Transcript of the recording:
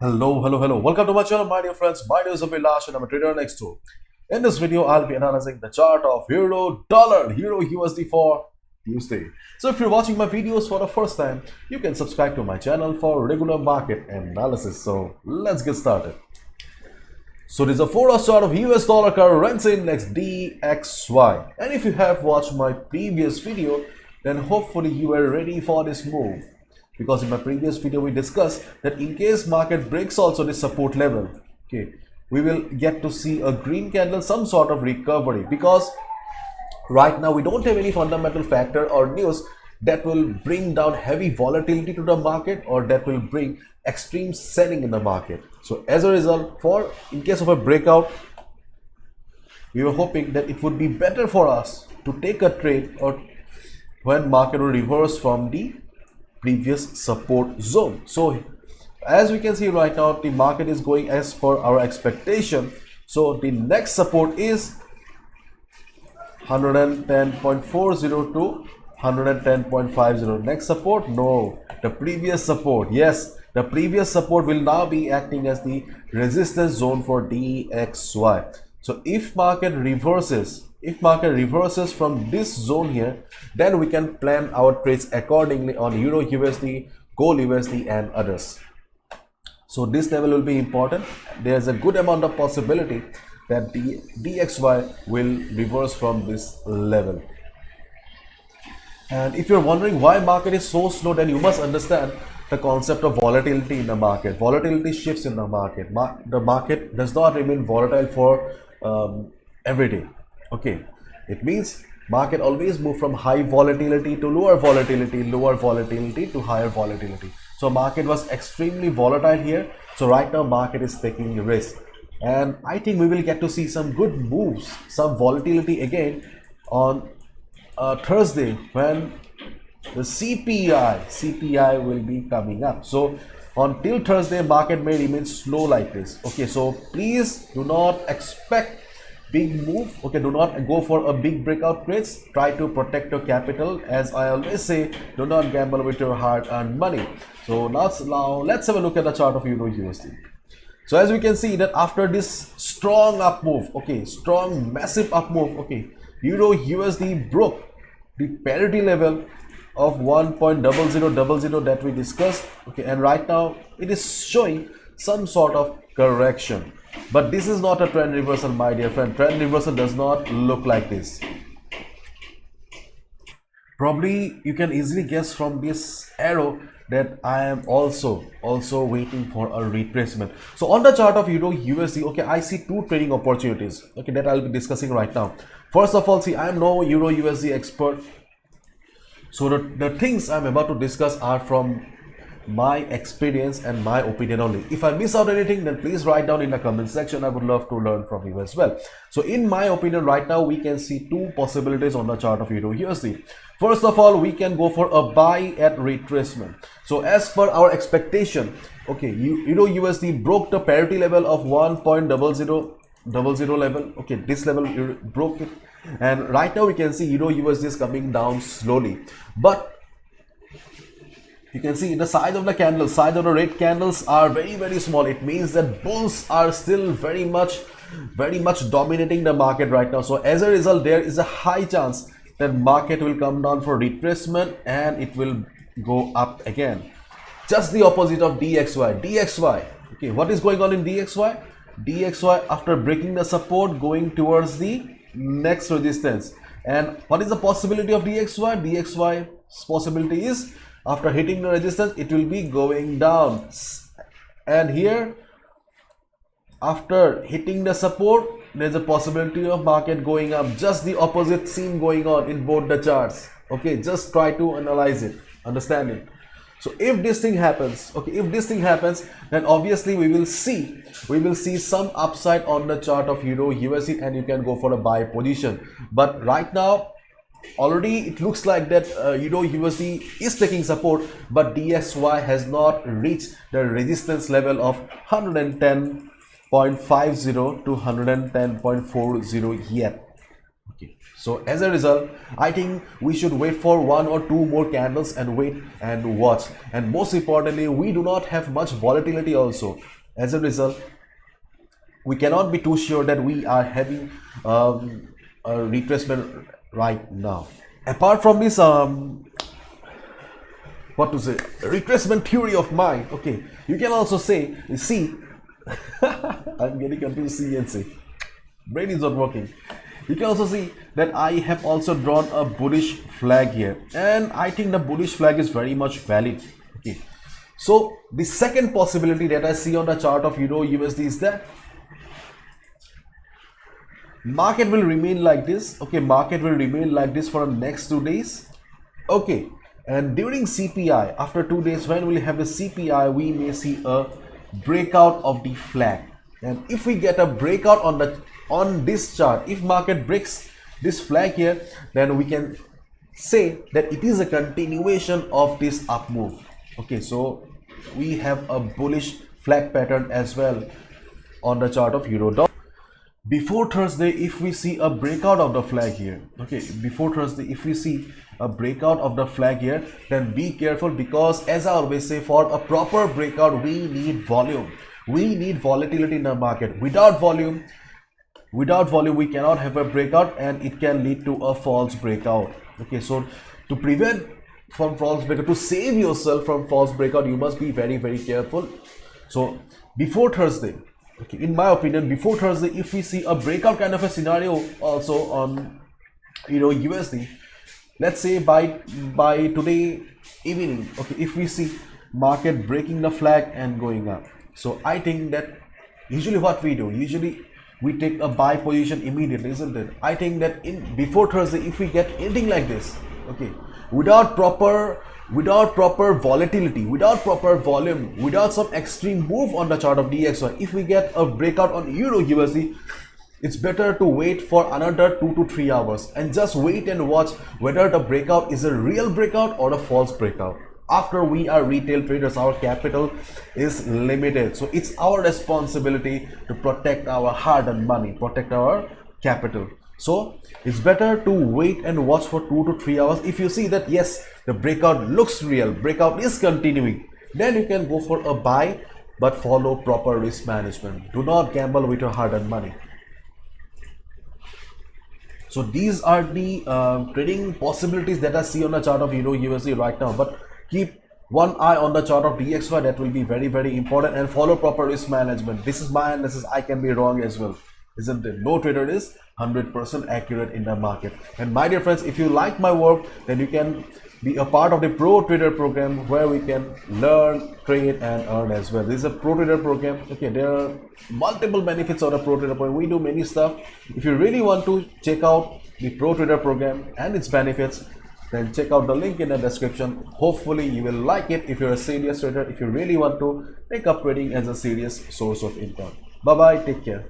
Hello. Welcome to my channel, my dear friends. My name is Abhilash and I'm a trader on X2. In this video, I'll be analyzing the chart of Euro Dollar, Euro USD for Tuesday. So if you're watching my videos for the first time, you can subscribe to my channel for regular market analysis. So let's get started. So this is a 4-hour chart of US dollar currency index DXY. And if you have watched my previous video, then hopefully you are ready for this move. Because in my previous video we discussed that in case market breaks also this support level, okay, we will get to see a green candle, some sort of recovery, because right now we don't have any fundamental factor or news that will bring down heavy volatility to the market or that will bring extreme selling in the market. So as a result, in case of a breakout, we were hoping that it would be better for us to take a trade or when market will reverse from the previous support zone. So as we can see right now, the market is going as per our expectation. So the next support is 110.40 to 110.50. Next support, no, the previous support. Yes, the previous support will now be acting as the resistance zone for DXY. So if market reverses from this zone here, then we can plan our trades accordingly on Euro USD, Gold USD and others. So this level will be important. There's a good amount of possibility that the DXY will reverse from this level. And if you're wondering why market is so slow, then you must understand the concept of volatility in the market. Volatility shifts in the market. The market does not remain volatile for every day. Okay, it means market always move from high volatility to lower volatility to higher volatility. So market was extremely volatile here. So right now market is taking risk, and I think we will get to see some good moves, some volatility again on Thursday when the CPI will be coming up. So until Thursday, market may remain slow like this. Okay, so please do not expect big move. Okay, do not go for a big breakout trades. Try to protect your capital. As I always say, do not gamble with your hard-earned money. So now let's have a look at the chart of Euro USD. So as we can see that after this strong up move, okay, strong massive up move, okay, Euro USD broke the parity level of 1.0000 that we discussed, okay, and right now it is showing some sort of correction. But this is not a trend reversal, my dear friend. Trend reversal does not look like this. Probably you can easily guess from this arrow that I am also waiting for a retracement. So on the chart of Euro USD, okay, I see two trading opportunities, okay, that I'll be discussing right now. First of all, see, I am no Euro USD expert, so the things I'm about to discuss are from my experience and my opinion only. If I miss out anything, then please write down in the comment section. I would love to learn from you as well. So in my opinion, right now we can see two possibilities on the chart of Euro USD. First of all, we can go for a buy at retracement. So as per our expectation, okay, Euro USD broke the parity level of 1.0000 level. Okay, this level broke it, and right now we can see Euro USD is coming down slowly, but you can see the size of the candles, size of the red candles are very small. It means that bulls are still very much dominating the market right now. So as a result, there is a high chance that market will come down for retracement and it will go up again. Just the opposite of DXY. Okay, what is going on in DXY? DXY, after breaking the support, going towards the next resistance. And what is the possibility of DXY? DXY's possibility is after hitting the resistance, it will be going down. And here, after hitting the support, there's a possibility of market going up. Just the opposite scene going on in both the charts. Okay, just try to analyze it, understand it. So if this thing happens, okay, then obviously we will see some upside on the chart of Euro USD, and you can go for a buy position. But right now, already it looks like that Euro USD is taking support, but DXY has not reached the resistance level of 110.50 to 110.40 yet. Okay, So as a result, I think we should wait for 1 or 2 more candles and wait and watch. And most importantly, we do not have much volatility also. As a result, we cannot be too sure that we are having a retracement right now. Apart from this, what to say, retracement theory of mine, okay, you can also say, you see, I'm getting confused, C and C. Brain is not working. You can also see that I have also drawn a bullish flag here, and I think the bullish flag is very much valid. Okay, so the second possibility that I see on the chart of Euro USD is that market will remain like this. Okay, market will remain like this for the next 2 days. Okay, and during CPI, after 2 days, when we'll have the CPI, we may see a breakout of the flag. And if we get a breakout on this chart, if market breaks this flag here, then we can say that it is a continuation of this up move. Okay, so we have a bullish flag pattern as well on the chart of euro dollar. Before Thursday, if we see a breakout of the flag here, okay, before Thursday, if we see a breakout of the flag here, then be careful, because as I always say, for a proper breakout, we need volume. We need volatility in the market. Without volume, we cannot have a breakout, and it can lead to a false breakout. Okay, so to prevent from false breakout, to save yourself from false breakout, you must be very, very careful. So before Thursday, okay, in my opinion, before Thursday, if we see a breakout kind of a scenario also on USD, let's say by today evening, okay, if we see market breaking the flag and going up, so I think that usually what we do, we take a buy position immediately, isn't it? I think that before Thursday, if we get anything like this, okay, without proper volatility, without proper volume, without some extreme move on the chart of DXY, if we get a breakout on Euro USD, it's better to wait for another 2 to 3 hours and just wait and watch whether the breakout is a real breakout or a false breakout. After we are retail traders, our capital is limited, so it's our responsibility to protect our hard-earned money, protect our capital. So it's better to wait and watch for 2 to 3 hours. If you see that yes, the breakout looks real, breakout is continuing, then you can go for a buy, but follow proper risk management. Do not gamble with your hard-earned money. So these are the trading possibilities that I see on the chart of Euro USD right now, but keep one eye on the chart of DXY. That will be very, very important, and follow proper risk management. This is my analysis. I can be wrong as well, isn't it? No trader is 100% accurate in the market. And my dear friends, if you like my work, then you can be a part of the Pro Trader program, where we can learn, trade and earn as well. This is a Pro Trader program. Okay, there are multiple benefits of the Pro Trader program. We do many stuff. If you really want to check out the Pro Trader program and its benefits, then check out the link in the description. Hopefully you will like it if you're a serious trader, if you really want to take up trading as a serious source of income. Bye bye, take care.